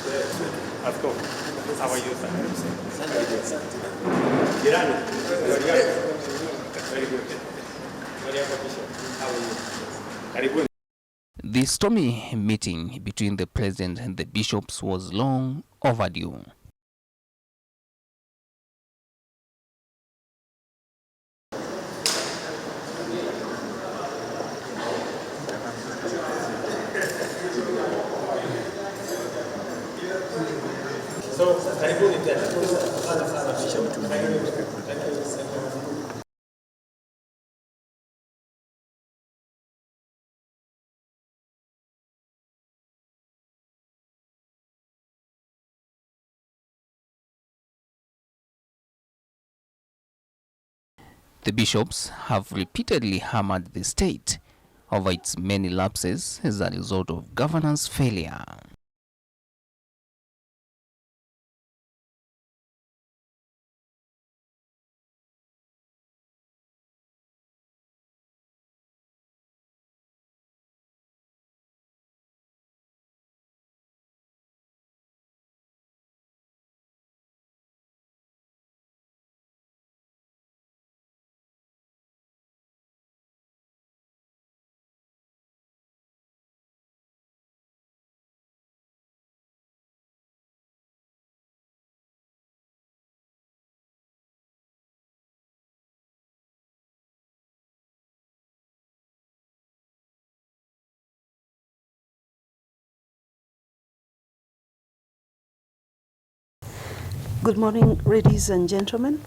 Asko, how are you, sir? Very good. How are you? The stormy meeting between the president and the bishops was long overdue. So, the bishops have repeatedly hammered the state over its many lapses as a result of governance failure. Good morning, ladies and gentlemen.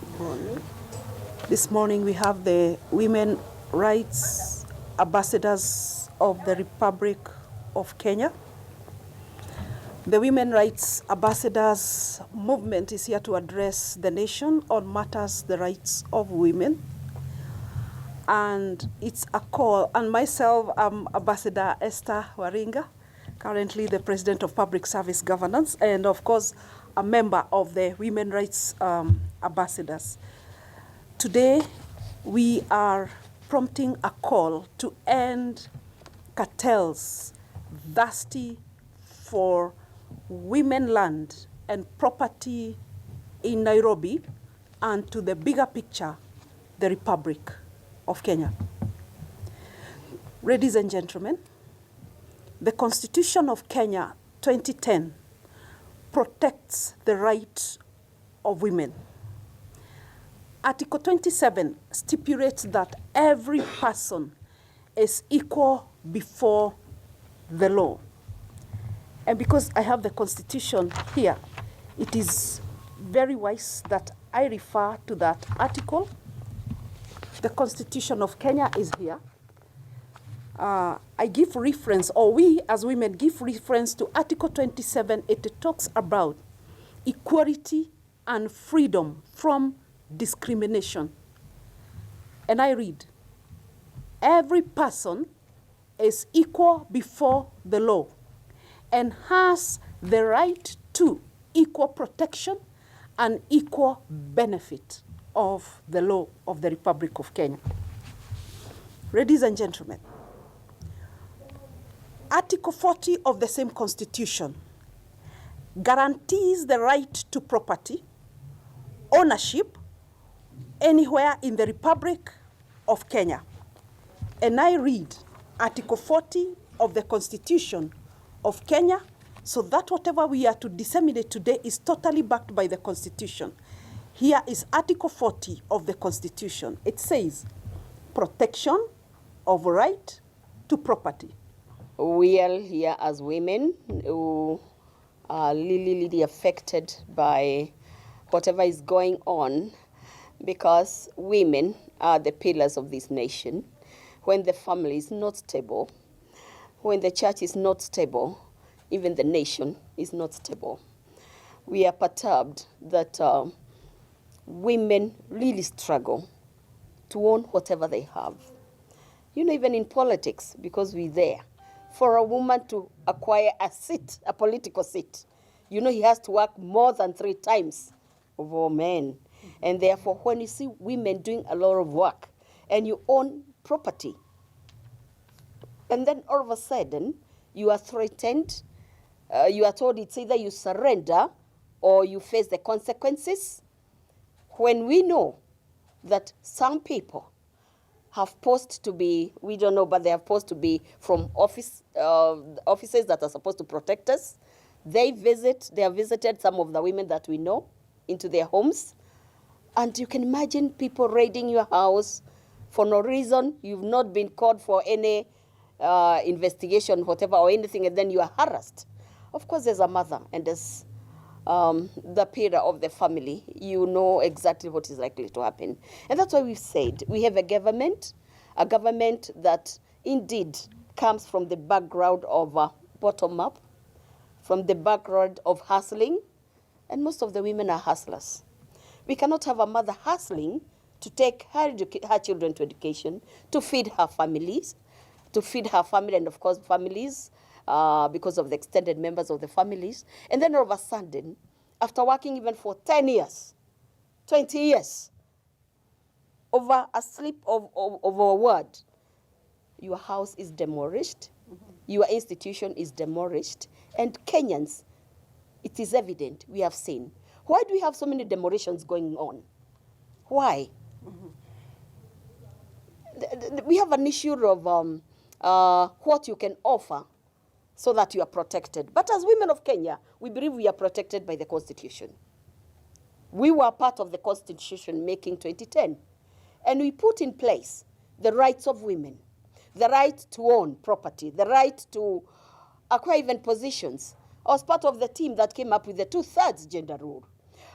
Good morning. This morning we have the Women Rights Ambassadors of the Republic of Kenya. The Women Rights Ambassadors movement is here to address the nation on matters the rights of women. And it's a call, and myself, I'm Ambassador Esther Waringa, currently the President of Public Service Governance, and of course, a member of the Women Rights Ambassadors. Today, we are prompting a call to end cartels thirsty for women land and property in Nairobi and to the bigger picture, the Republic of Kenya. Ladies and gentlemen, the Constitution of Kenya 2010 protects the right of women. Article 27 stipulates that every person is equal before the law. And because I have the Constitution here, it is very wise that I refer to that article. The Constitution of Kenya is here. I give reference, or we as women give reference to Article 27. It talks about equality and freedom from discrimination. And I read, every person is equal before the law and has the right to equal protection and equal benefit of the law of the Republic of Kenya. Ladies and gentlemen, Article 40 of the same Constitution guarantees the right to property, ownership, anywhere in the Republic of Kenya. And I read Article 40 of the Constitution of Kenya, so that whatever we are to disseminate today is totally backed by the Constitution. Here is Article 40 of the Constitution. It says, protection of right to property. We are here as women who are really affected by whatever is going on, because women are the pillars of this nation. When the family is not stable, when the church is not stable, even the nation is not stable. We are perturbed that women really struggle to own whatever they have. You know, even in politics, because we're there. For a woman to acquire a seat, a political seat, you know, he has to work more than 3 times over men. And therefore, when you see women doing a lot of work and you own property, and then all of a sudden you are threatened you are told it's either you surrender or you face the consequences, when we know that some people have posed to be, we don't know, but they are supposed to be from offices that are supposed to protect us. They have visited some of the women that we know into their homes. And you can imagine people raiding your house for no reason. You've not been called for any investigation, whatever, or anything, and then you are harassed. Of course, there's a mother, and there's the pillar of the family. You know exactly what is likely to happen. And that's why we've said we have a government that indeed comes from the background of bottom-up, from the background of hustling, and most of the women are hustlers. We cannot have a mother hustling to take her children to education, to feed her families, and of course families, because of the extended members of the families. And then all of a sudden, after working even for 10 years, 20 years, over a slip of a word, your house is demolished, your institution is demolished, and Kenyans, it is evident, we have seen. Why do we have so many demolitions going on? Why? We have an issue of what you can offer so that you are protected. But as women of Kenya, we believe we are protected by the Constitution. We were part of the Constitution making 2010. And we put in place the rights of women, the right to own property, the right to acquire even positions. I was part of the team that came up with the 2/3 gender rule.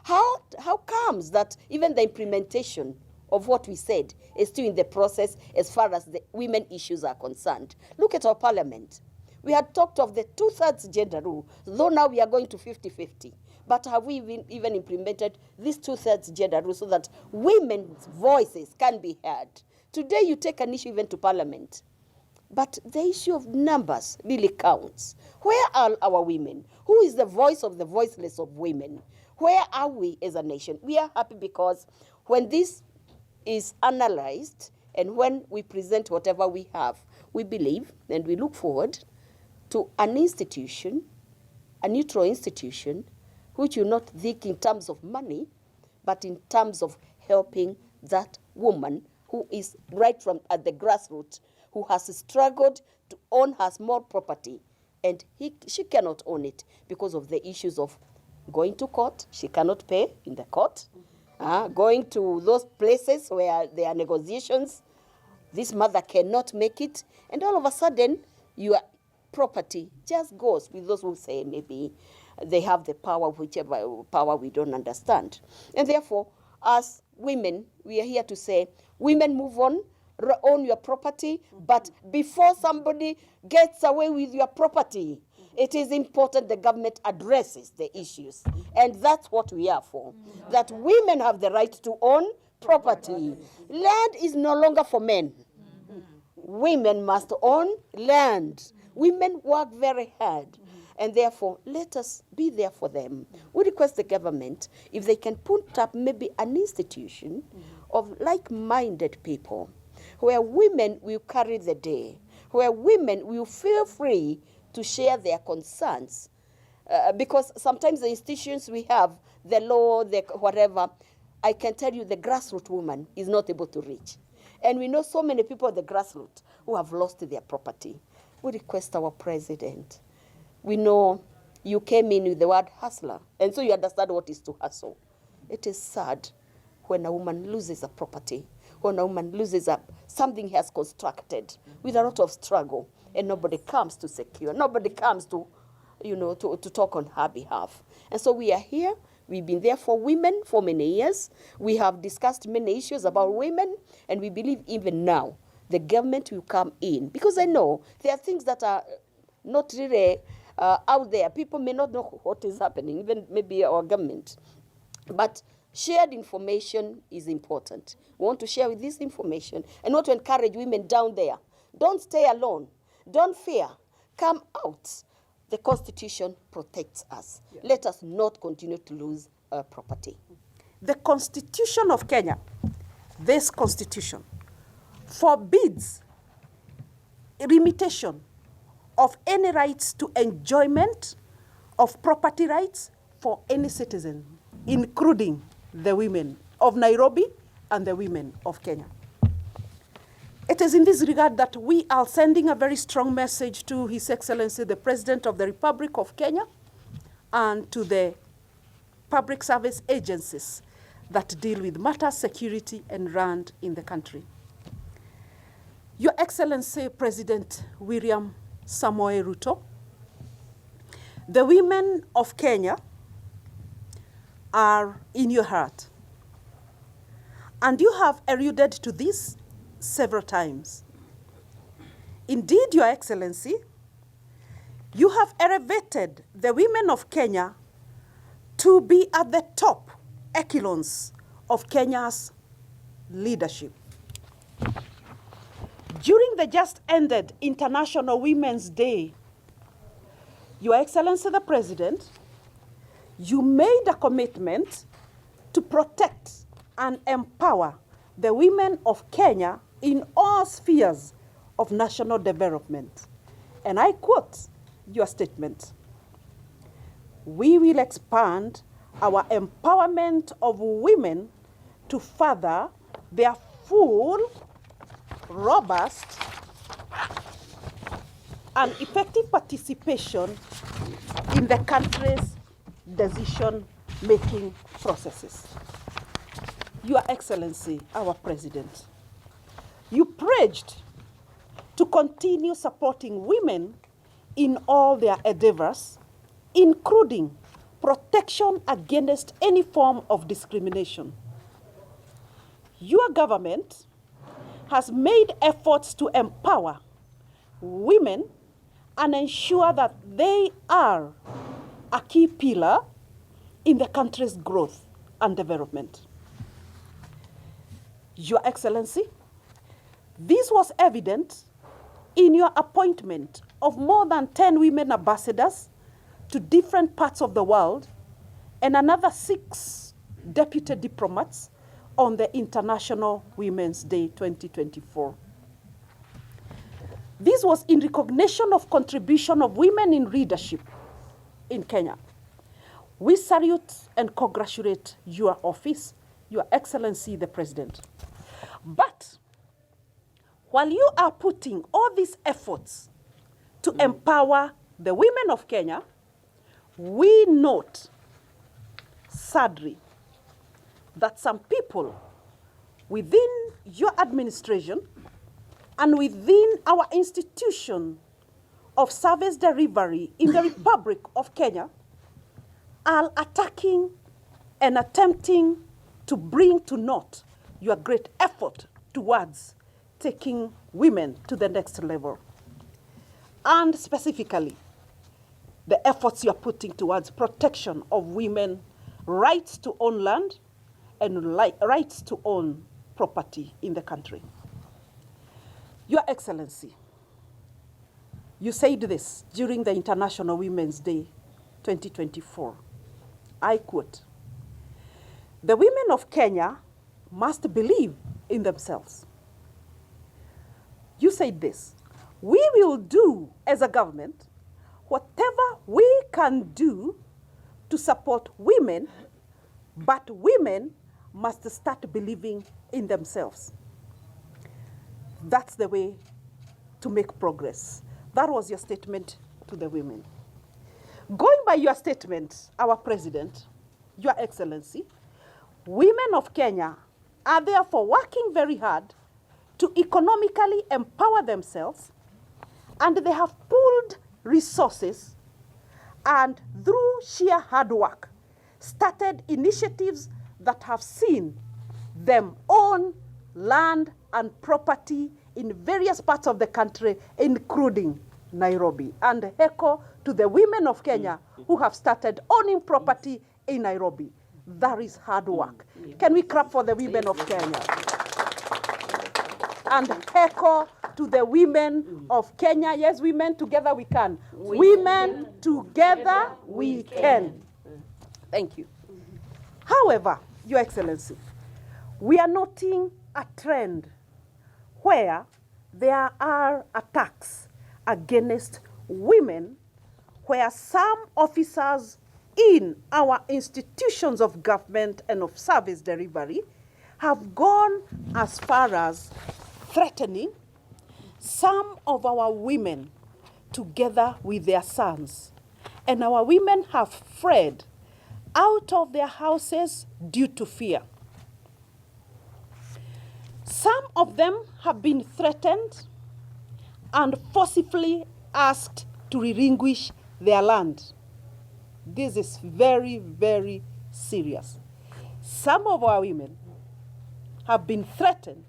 How comes that even the implementation of what we said is still in the process as far as the women issues are concerned? Look at our parliament. We had talked of the 2/3 gender rule, though now we are going to 50-50. But have we even implemented this 2/3 gender rule so that women's voices can be heard? Today you take an issue even to parliament. But the issue of numbers really counts. Where are our women? Who is the voice of the voiceless of women? Where are we as a nation? We are happy because when this is analyzed and when we present whatever we have, we believe and we look forward to an institution, a neutral institution, which will not think in terms of money, but in terms of helping that woman who is right from at the grassroots, who has struggled to own her small property, and she cannot own it because of the issues of going to court. She cannot pay in the court. Going to those places where there are negotiations, this mother cannot make it, and all of a sudden, your property just goes with those who say maybe they have the power, whichever power we don't understand. And therefore, as women, we are here to say, women, move on, own your property, but before somebody gets away with your property, it is important the government addresses the issues. And that's what we are for, that women have the right to own property. Land is no longer for men. Women must own land. Women work very hard. And therefore, let us be there for them. We request the government, if they can put up maybe an institution of like-minded people, where women will carry the day, where women will feel free to share their concerns. Because sometimes the institutions we have, the law, the whatever, I can tell you the grassroots woman is not able to reach. And we know so many people at the grassroots who have lost their property. We request our president. We know you came in with the word hustler, and so you understand what is to hustle. It is sad when a woman loses a property, when a woman loses something he has constructed with a lot of struggle, and nobody comes to secure, nobody comes to, to talk on her behalf. And so we are here. We've been there for women for many years. We have discussed many issues about women, and we believe even now the government will come in, because I know there are things that are not really out there. People may not know what is happening, even maybe our government. But shared information is important. We want to share with this information and want to encourage women down there. Don't stay alone. Don't fear. Come out. The Constitution protects us. Yeah. Let us not continue to lose property. The Constitution of Kenya, this Constitution, forbids limitation of any rights to enjoyment of property rights for any citizen, including the women of Nairobi and the women of Kenya. It is in this regard that we are sending a very strong message to His Excellency, the President of the Republic of Kenya, and to the public service agencies that deal with matters security and run in the country. Your Excellency, President William Samoei Ruto, the women of Kenya are in your heart. And you have alluded to this several times. Indeed, Your Excellency, you have elevated the women of Kenya to be at the top echelons of Kenya's leadership. During the just ended International Women's Day, Your Excellency the President, you made a commitment to protect and empower the women of Kenya in all spheres of national development. And I quote your statement: "We will expand our empowerment of women to further their full, robust, and effective participation in the country's decision-making processes." Your Excellency, our President, you pledged to continue supporting women in all their endeavors, including protection against any form of discrimination. Your government has made efforts to empower women and ensure that they are a key pillar in the country's growth and development. Your Excellency, this was evident in your appointment of more than 10 women ambassadors to different parts of the world and another 6 deputy diplomats on the International Women's Day 2024. This was in recognition of contribution of women in leadership in Kenya. We salute and congratulate your office, Your Excellency the President. But while you are putting all these efforts to empower the women of Kenya, we note, sadly, that some people within your administration and within our institution of service delivery in the Republic of Kenya are attacking and attempting to bring to naught your great effort towards taking women to the next level. And specifically, the efforts you are putting towards protection of women, rights to own land, and rights to own property in the country. Your Excellency, you said this during the International Women's Day 2024. I quote, "The women of Kenya must believe in themselves." You said this: "We will do as a government whatever we can do to support women, but women must start believing in themselves." That's the way to make progress. That was your statement to the women. Going by your statement, our President, Your Excellency, women of Kenya are therefore working very hard to economically empower themselves, and they have pooled resources and through sheer hard work started initiatives that have seen them own land and property in various parts of the country, including Nairobi. And echo to the women of Kenya who have started owning property in Nairobi. That is hard work. Can we clap for the women of Kenya? And echo to the women of Kenya. Yes, women, together we can. Women, together we can. Thank you. However, Your Excellency, we are noting a trend where there are attacks against women where some officers in our institutions of government and of service delivery have gone as far as threatening some of our women together with their sons. And our women have fled out of their houses due to fear. Some of them have been threatened and forcibly asked to relinquish their land. This is very, very serious. Some of our women have been threatened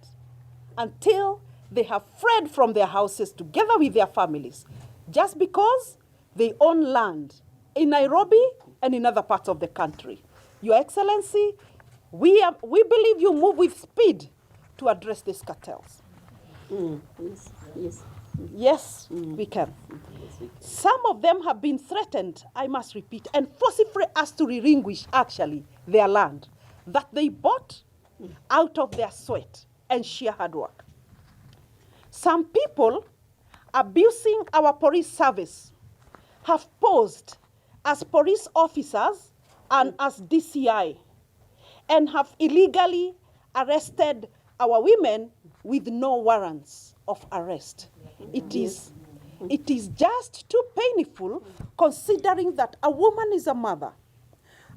until they have fled from their houses together with their families just because they own land in Nairobi and in other parts of the country. Your Excellency, we believe you move with speed to address these cartels. Yes, yes. Yes, we can. Some of them have been threatened, I must repeat, and forcibly asked to relinquish, actually, their land that they bought out of their sweat and sheer hard work. Some people abusing our police service have posed as police officers and as DCI and have illegally arrested our women with no warrants of arrest. It is just too painful considering that a woman is a mother.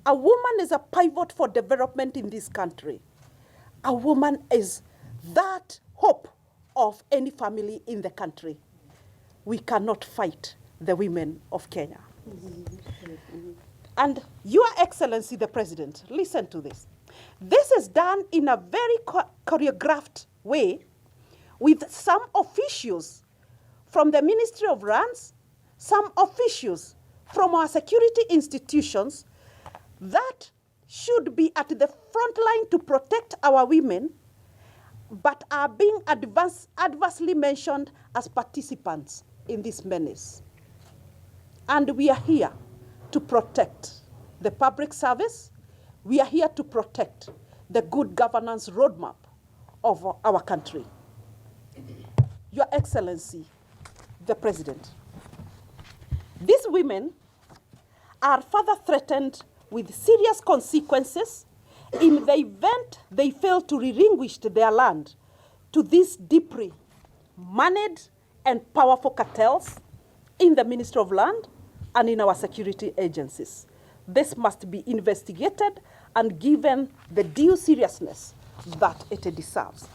A woman is a pivot for development in this country. A woman is that hope of any family in the country. We cannot fight the women of Kenya. And Your Excellency, the President, listen to this. This is done in a very choreographed way with some officials from the Ministry of Lands, some officials from our security institutions that should be at the front line to protect our women, but are being adversely mentioned as participants in this menace. And we are here to protect the public service. We are here to protect the good governance roadmap of our country. Your Excellency, the President, these women are further threatened with serious consequences in the event they fail to relinquish their land to these deeply managed and powerful cartels in the Ministry of Land and in our security agencies. This must be investigated and given the due seriousness that it deserves.